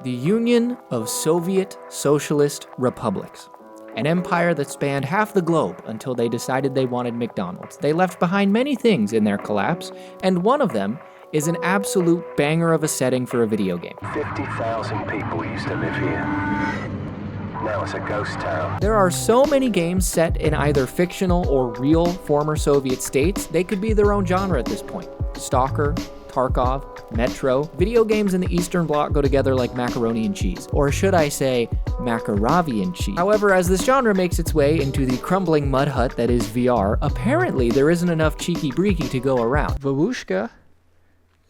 The Union of Soviet Socialist Republics. An empire that spanned half the globe until they decided they wanted McDonald's. They left behind many things in their collapse, and one of them is an absolute banger of a setting for a video game. 50,000 people used to live here. Now it's a ghost town. There are so many games set in either fictional or real former Soviet states, they could be their own genre at this point. Stalker, Tarkov, Metro. Video games in the Eastern Bloc go together like macaroni and cheese. Or should I say, Macaravi and cheese. However, as this genre makes its way into the crumbling mud hut that is VR, apparently there isn't enough cheeky-breeky to go around. Babushka?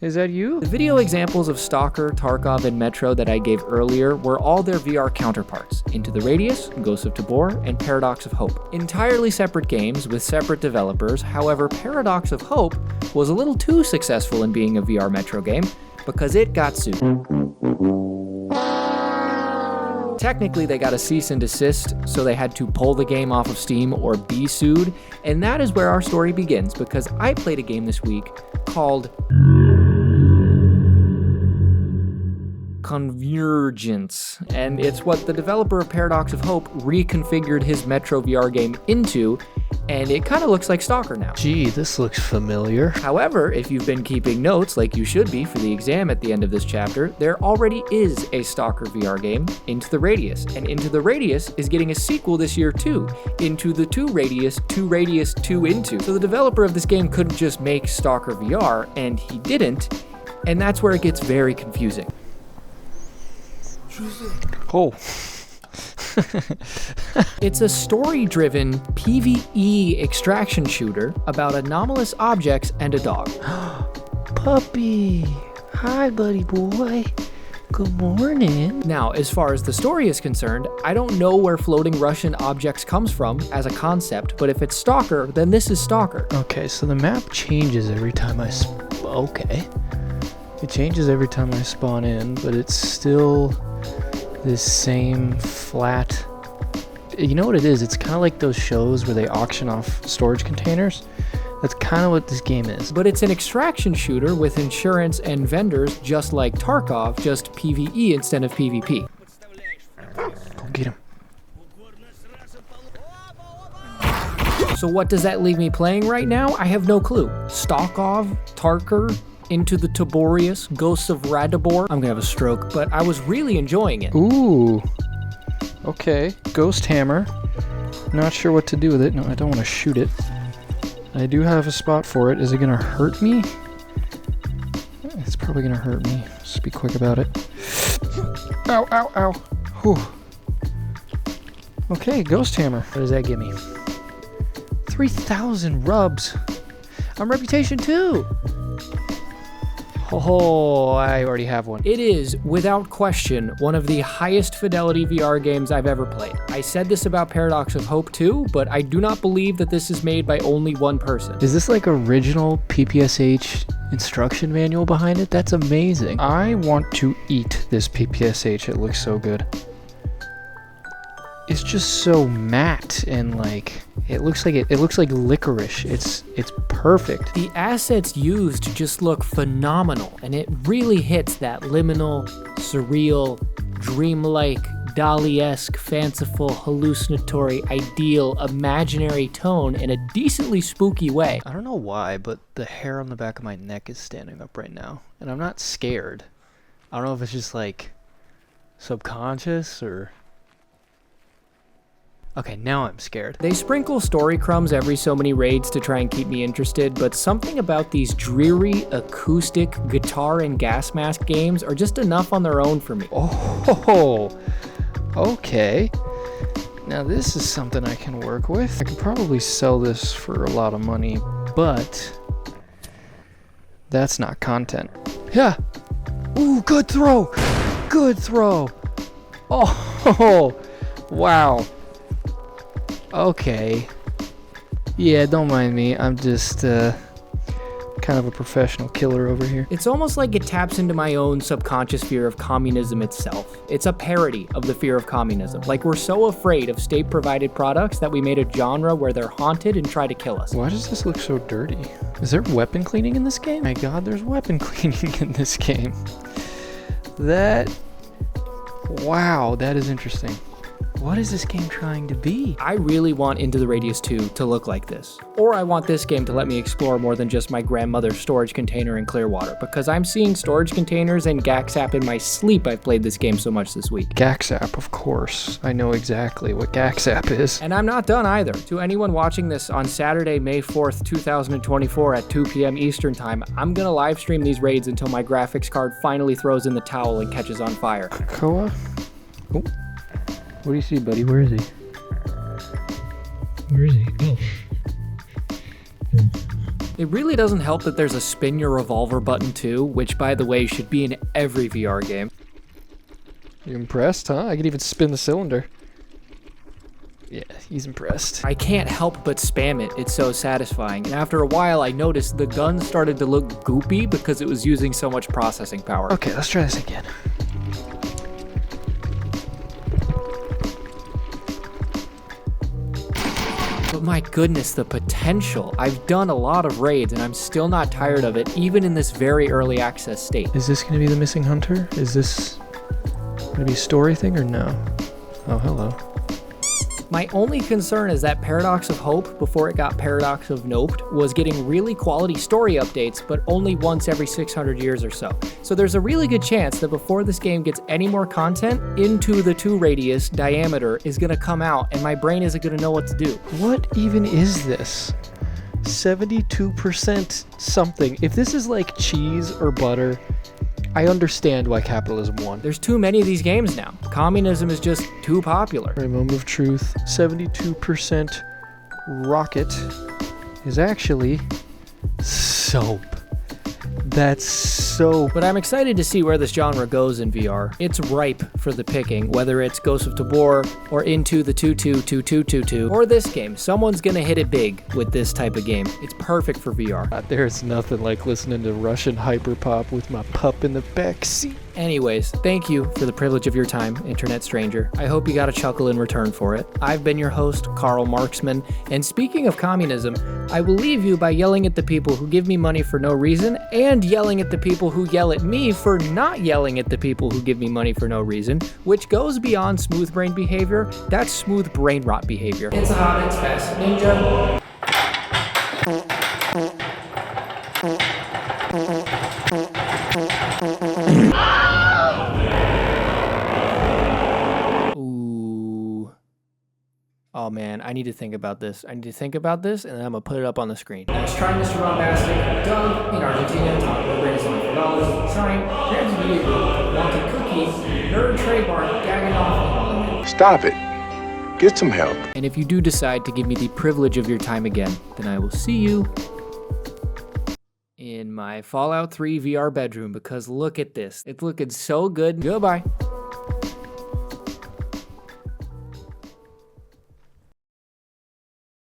Is that you? The video examples of Stalker, Tarkov, and Metro that I gave earlier were all their VR counterparts. Into the Radius, Ghosts of Tabor, and Paradox of Hope. Entirely separate games with separate developers, however, Paradox of Hope was a little too successful in being a VR Metro game because it got sued. Technically, they got a cease and desist, so they had to pull the game off of Steam or be sued, and that is where our story begins because I played a game this week called Convergence, and it's what the developer of Paradox of Hope reconfigured his Metro VR game into, and it kind of looks like Stalker now. Gee, this looks familiar. However, if you've been keeping notes like you should be for the exam at the end of this chapter, there already is a Stalker VR game, Into the Radius, and Into the Radius is getting a sequel this year too, Into the 2 Radius, 2 Radius, 2 Into. So the developer of this game couldn't just make Stalker VR, and he didn't, and that's where it gets very confusing. Oh. It's a story-driven PvE extraction shooter about anomalous objects and a dog. Puppy. Hi, buddy boy. Good morning. Now, as far as the story is concerned, I don't know where floating Russian objects comes from as a concept, but if it's Stalker, then this is Stalker. Okay, so the map changes every time I okay. It changes every time I spawn in, but it's still this same flat. You know what it is? It's kind of like those shows where they auction off storage containers. That's kind of what this game is. But it's an extraction shooter with insurance and vendors just like Tarkov, just PvE instead of PvP. Go get him. So what does that leave me playing right now? I have no clue. Stalkov, Tarker, Into the Taborius, Ghosts of Radibor. I'm gonna have a stroke, but I was really enjoying it. Ooh. Okay. Ghost hammer. Not sure what to do with it. No, I don't want to shoot it. I do have a spot for it. Is it gonna hurt me? It's probably gonna hurt me. Just be quick about it. Ow, ow, ow. Whew. Okay, ghost hammer. What does that give me? 3,000 rubs. I'm reputation 2. Oh, I already have one. It is, without question, one of the highest fidelity VR games I've ever played. I said this about Paradox of Hope too, but I do not believe that this is made by only one person. Is this like original PPSH instruction manual behind it? That's amazing. I want to eat this PPSH. It looks so good. It's just so matte and like it looks like licorice. It's perfect. The assets used just look phenomenal, and it really hits that liminal, surreal, dreamlike, Dali-esque, fanciful, hallucinatory, ideal, imaginary tone in a decently spooky way. I don't know why, but the hair on the back of my neck is standing up right now, and I'm not scared. I don't know if it's just like subconscious or... Okay, now I'm scared. They sprinkle story crumbs every so many raids to try and keep me interested, but something about these dreary, acoustic, guitar and gas mask games are just enough on their own for me. Oh, okay. Now this is something I can work with. I could probably sell this for a lot of money, but that's not content. Yeah. Ooh, good throw. Good throw. Oh, wow. Okay. Yeah, don't mind me. I'm just kind of a professional killer over here. It's almost like it taps into my own subconscious fear of communism itself. It's a parody of the fear of communism. Like, we're so afraid of state-provided products that we made a genre where they're haunted and try to kill us. Why does this look so dirty? Is there weapon cleaning in this game? My God, there's weapon cleaning in this game. That Wow, that is interesting. What is this game trying to be? I really want Into the Radius 2 to look like this. Or I want this game to let me explore more than just my grandmother's storage container in Clearwater, because I'm seeing storage containers and Gaxap in my sleep. I've played this game so much this week. Gaxap, of course. I know exactly what Gaxap is. And I'm not done either. To anyone watching this on Saturday, May 4th, 2024 at 2 p.m. Eastern Time, I'm gonna live stream these raids until my graphics card finally throws in the towel and catches on fire. Koa? Oh. What do you see, buddy? Where is he? Where is he? Oh. It really doesn't help that there's a spin your revolver button too, which by the way should be in every VR game. You impressed, huh? I could even spin the cylinder. Yeah, he's impressed. I can't help but spam it, it's so satisfying. And after a while I noticed the gun started to look goopy because it was using so much processing power. Okay, let's try this again. But my goodness, the potential. I've done a lot of raids and I'm still not tired of it, even in this very early access state. Is this going to be the missing hunter? Is this going to be a story thing or no? Oh, hello. My only concern is that Paradox of Hope, before it got Paradox of Noped, was getting really quality story updates, but only once every 600 years or so. So there's a really good chance that before this game gets any more content, Into the 2 Radius Diameter is gonna come out and my brain isn't gonna know what to do. What even is this? 72% something. If this is like cheese or butter, I understand why capitalism won. There's too many of these games now. Communism is just too popular. Right, moment of truth. 72% rocket is actually soap. That's soap. But I'm excited to see where this genre goes in VR. It's ripe for the picking, whether it's Ghost of Tabor or Into the 222222 or this game. Someone's gonna hit it big with this type of game. It's perfect for VR. There's nothing like listening to Russian hyperpop with my pup in the back seat. Anyways, thank you for the privilege of your time, internet stranger. I hope you got a chuckle in return for it. I've been your host, Karl Marxman, and speaking of communism, I will leave you by yelling at the people who give me money for no reason and yelling at the people who yell at me for not yelling at the people who give me money for no reason, which goes beyond smooth brain behavior. That's smooth brain rot behavior. It's a hot, it's fast, ninja. Oh man, I need to think about this. And then I'm gonna put it up on the screen. Let's try Mr. Bombastic, Doug in Argentina, talking about raising $100, trying, grabs a vehicle, wanted cookie, nerd trademark, gagging off. Stop it. Get some help. And if you do decide to give me the privilege of your time again, then I will see you in my Fallout 3 VR bedroom, because look at this. It's looking so good. Goodbye.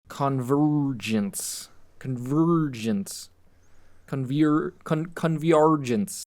Convergence. Convergence. Convergence.